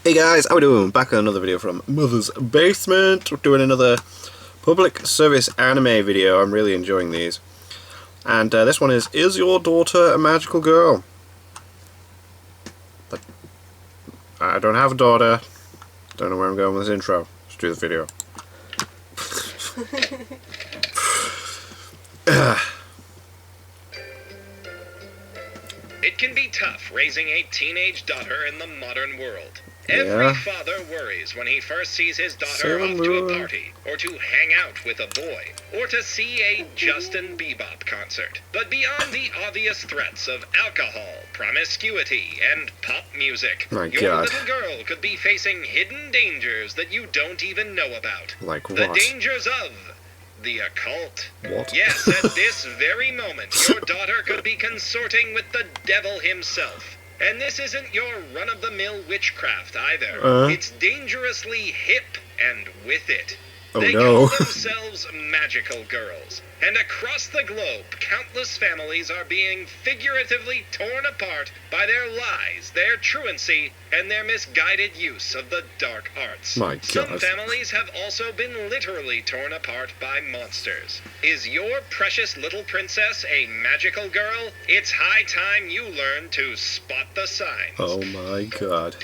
Hey guys, how we doing? Back on another video from Mother's Basement. We're doing another public service anime video. I'm really enjoying these. And this one is your daughter a magical girl? But I don't have a daughter. Don't know where I'm going with this intro. Let's do the video. It can be tough raising a teenage daughter in the modern world. Every father worries when he first sees his daughter off to a party, or to hang out with a boy, or to see a Justin Bebop concert. But beyond the obvious threats of alcohol, promiscuity, and pop music, your little girl could be facing hidden dangers that you don't even know about. Like what? The dangers of the occult. What? Yes, at this very moment, your daughter could be consorting with the devil himself. And this isn't your run-of-the-mill witchcraft either. It's dangerously hip and with it. They call themselves magical girls. And across the globe, countless families are being figuratively torn apart by their lies, their truancy, and their misguided use of the dark arts. My God. Some families have also been literally torn apart by monsters. Is your precious little princess a magical girl? It's high time you learn to spot the signs. Oh my God.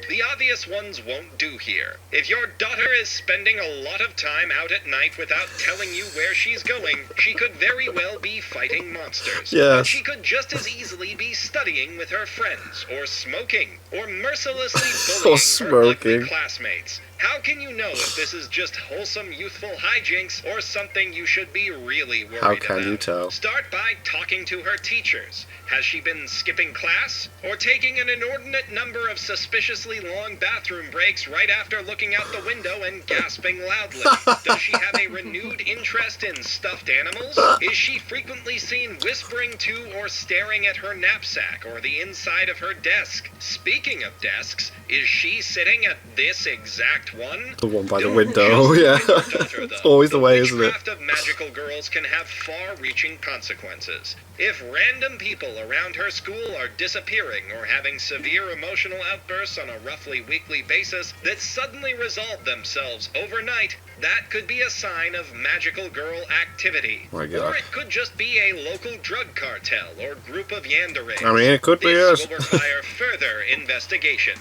The obvious ones won't do here. If your daughter is spending a lot of time out at night without telling you where she's going, she could very well be fighting monsters. Yes. But she could just as easily be studying with her friends, or smoking, or mercilessly bullying her ugly classmates. How can you know if this is just wholesome youthful hijinks or something you should be really worried about? How can you tell? Start by talking to her teachers. Has she been skipping class? Or taking an inordinate number of suspiciously long bathroom breaks right after looking out the window and gasping loudly? Does she have a renewed interest in stuffed animals? Is she frequently seen whispering to or staring at her knapsack or the inside of her desk? Speaking of desks, is she sitting at this exact one? The one by the window, yeah. It's always the way, isn't it? The witchcraft of magical girls can have far-reaching consequences. If random people around her school are disappearing or having severe emotional outbursts on a roughly weekly basis that suddenly resolve themselves overnight, that could be a sign of magical girl activity. My God. Or it could just be a local drug cartel or group of yanderees. I mean, it could be us. This will require further investigation.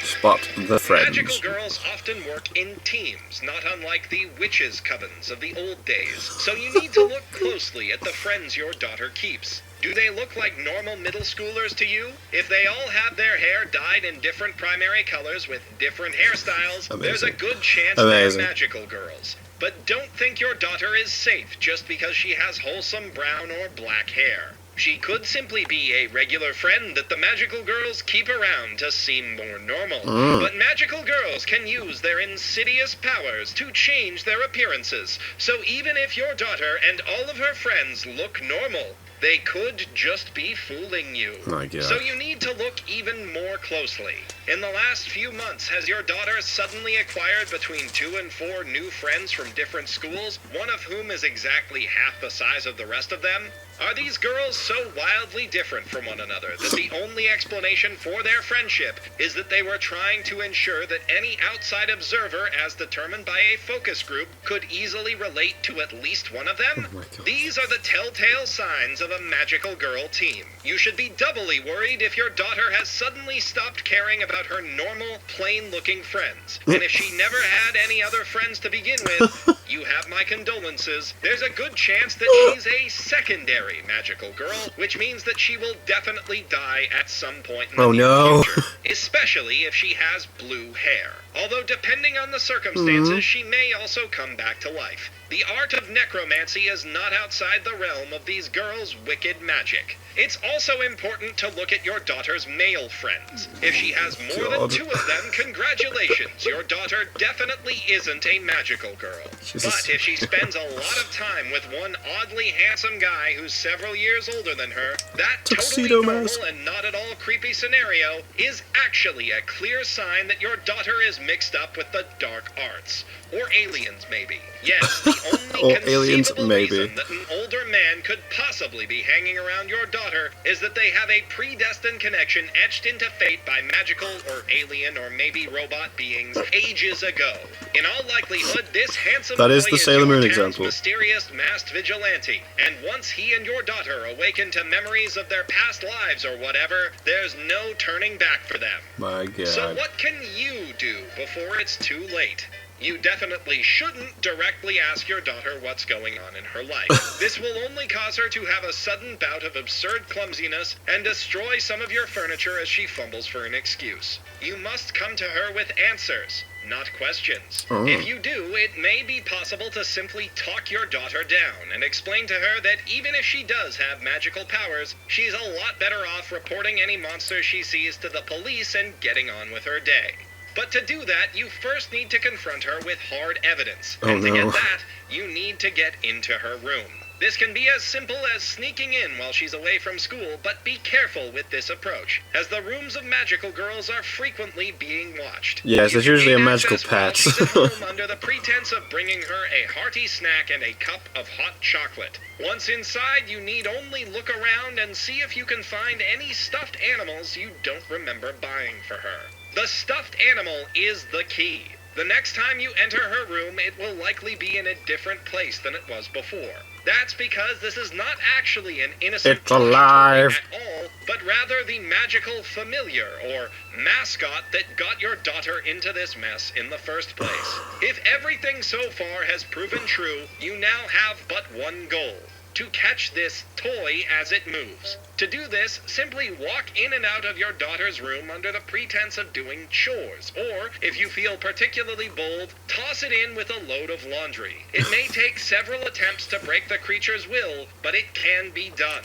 Spot the friends. Magical girls often work in teams, not unlike the witches' covens of the old days. So you need to look closely at the friends your daughter keeps. Do they look like normal middle schoolers to you? If they all have their hair dyed in different primary colors with different hairstyles, there's a good chance they're magical girls. But don't think your daughter is safe just because she has wholesome brown or black hair. She could simply be a regular friend that the magical girls keep around to seem more normal. But magical girls can use their insidious powers to change their appearances. So even if your daughter and all of her friends look normal, they could just be fooling you. My God. So you need to look even more closely. In the last few months, has your daughter suddenly acquired between 2 and 4 new friends from different schools, one of whom is exactly half the size of the rest of them? Are these girls so wildly different from one another that the only explanation for their friendship is that they were trying to ensure that any outside observer, as determined by a focus group, could easily relate to at least one of them? These are the telltale signs of a magical girl team. You should be doubly worried if your daughter has suddenly stopped caring about her normal, plain-looking friends. And if she never had any other friends to begin with, you have my condolences. There's a good chance that she's a secondary magical girl, which means that she will definitely die at some point in the near future, especially if she has blue hair. Although depending on the circumstances, she may also come back to life. The art of necromancy is not outside the realm of these girls' wicked magic. It's also important to look at your daughter's male friends. If she has more than 2 of them, congratulations. Your daughter definitely isn't a magical girl. But if she spends a lot of time with one oddly handsome guy who's several years older than her, that totally normal and not at all creepy scenario is actually a clear sign that your daughter is mixed up with the dark arts. Or aliens, maybe. Yes, the only Or aliens, conceivable maybe. reason that an older man could possibly be hanging around your daughter is that they have a predestined connection etched into fate by magical or alien or maybe robot beings ages ago. In all likelihood, this handsome That is boy the Sailor your Moon town's example. mysterious masked vigilante, and once he and your daughter awaken to memories of their past lives or whatever, there's no turning back for them. My God. So what can you do before it's too late? You definitely shouldn't directly ask your daughter what's going on in her life. This will only cause her to have a sudden bout of absurd clumsiness and destroy some of your furniture as she fumbles for an excuse. You must come to her with answers, not questions. Oh. If you do, it may be possible to simply talk your daughter down and explain to her that even if she does have magical powers, she's a lot better off reporting any monster she sees to the police and getting on with her day. But to do that, you first need to confront her with hard evidence. Oh, And to no. get that, you need to get into her room. This can be as simple as sneaking in while she's away from school, but be careful with this approach, as the rooms of magical girls are frequently being watched. Yes, You there's can usually a gain magical access while pet. she's at home under the pretense of bringing her a hearty snack and a cup of hot chocolate. Once inside, you need only look around and see if you can find any stuffed animals you don't remember buying for her. The stuffed animal is the key. The next time you enter her room, it will likely be in a different place than it was before. That's because this is not actually an innocent It's alive. at all, but rather the magical familiar, or mascot, that got your daughter into this mess in the first place. If everything so far has proven true, you now have but one goal: to catch this toy as it moves. To do this, simply walk in and out of your daughter's room under the pretense of doing chores, or, if you feel particularly bold, toss it in with a load of laundry. It may take several attempts to break the creature's will, but it can be done.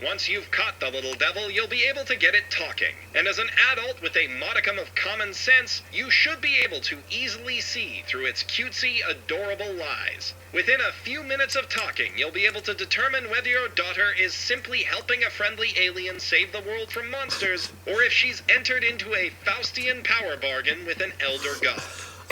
Once you've caught the little devil, you'll be able to get it talking. And as an adult with a modicum of common sense, you should be able to easily see through its cutesy, adorable lies. Within a few minutes of talking, you'll be able to determine whether your daughter is simply helping a friendly alien save the world from monsters, or if she's entered into a Faustian power bargain with an elder god.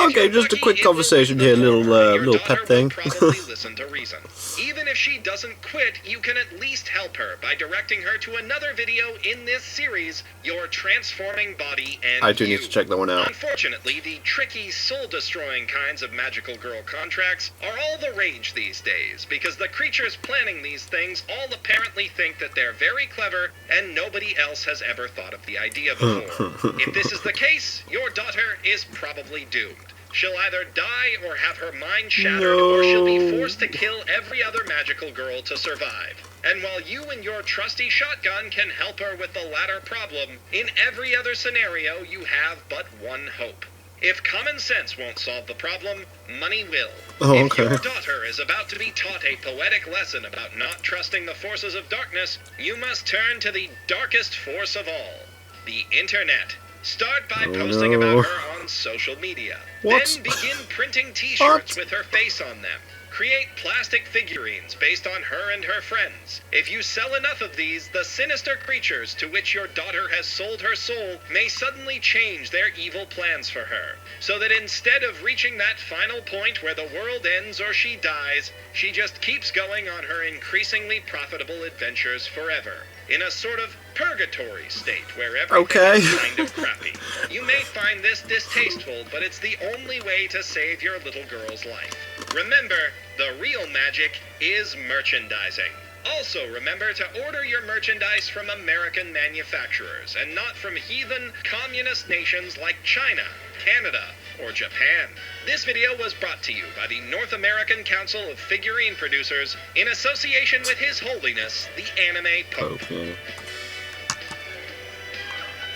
Okay, If you're just a lucky, quick it will conversation be the here, little former. Your little daughter pet thing. will probably listen to reason. Even if she doesn't quit, you can at least help her by directing her to another video in this series, Your Transforming Body and I do You. need to check that one out. Unfortunately, the tricky, soul-destroying kinds of magical girl contracts are all the rage these days, because the creatures planning these things all apparently think that they're very clever, and nobody else has ever thought of the idea before. If this is the case, your daughter is probably doomed. She'll either die or have her mind shattered, or she'll be forced to kill every other magical girl to survive. And while you and your trusty shotgun can help her with the latter problem, in every other scenario you have but one hope. If common sense won't solve the problem, money will. Oh, If okay. your daughter is about to be taught a poetic lesson about not trusting the forces of darkness, you must turn to the darkest force of all, the internet. Start by posting no. about her on social media. What? Then begin printing t-shirts What? with her face on them. Create plastic figurines based on her and her friends. If you sell enough of these, the sinister creatures to which your daughter has sold her soul may suddenly change their evil plans for her, so that instead of reaching that final point where the world ends or she dies, she just keeps going on her increasingly profitable adventures forever, in a sort of purgatory state where everything Okay. is kind of crappy. You may find this distasteful, but it's the only way to save your little girl's life. Remember, the real magic is merchandising. Also remember to order your merchandise from American manufacturers and not from heathen communist nations like China, Canada, or Japan. This video was brought to you by the North American Council of Figurine Producers in association with His Holiness, the Anime Pope. Okay.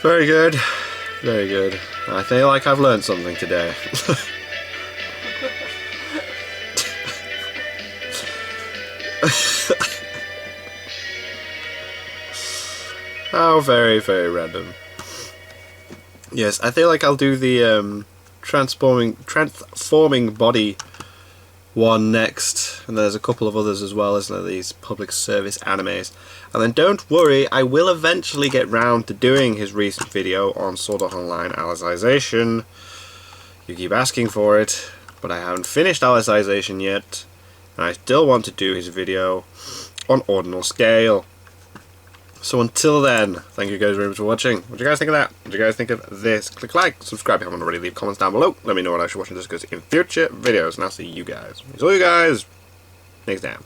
Very good. Very good. I feel like I've learned something today. How very, very random. Yes, I feel like I'll do the transforming body one next, and there's a couple of others as well, isn't there, these public service animes. And then don't worry, I will eventually get round to doing his recent video on Sword Art Online Alicization. You keep asking for it, but I haven't finished Alicization yet, and I still want to do his video on Ordinal Scale. So until then, thank you guys very much for watching. What do you guys think of that? What do you guys think of this? Click like, subscribe if you haven't already, leave comments down below. Let me know what I should watch and discuss in future videos, and I'll see you guys. next time.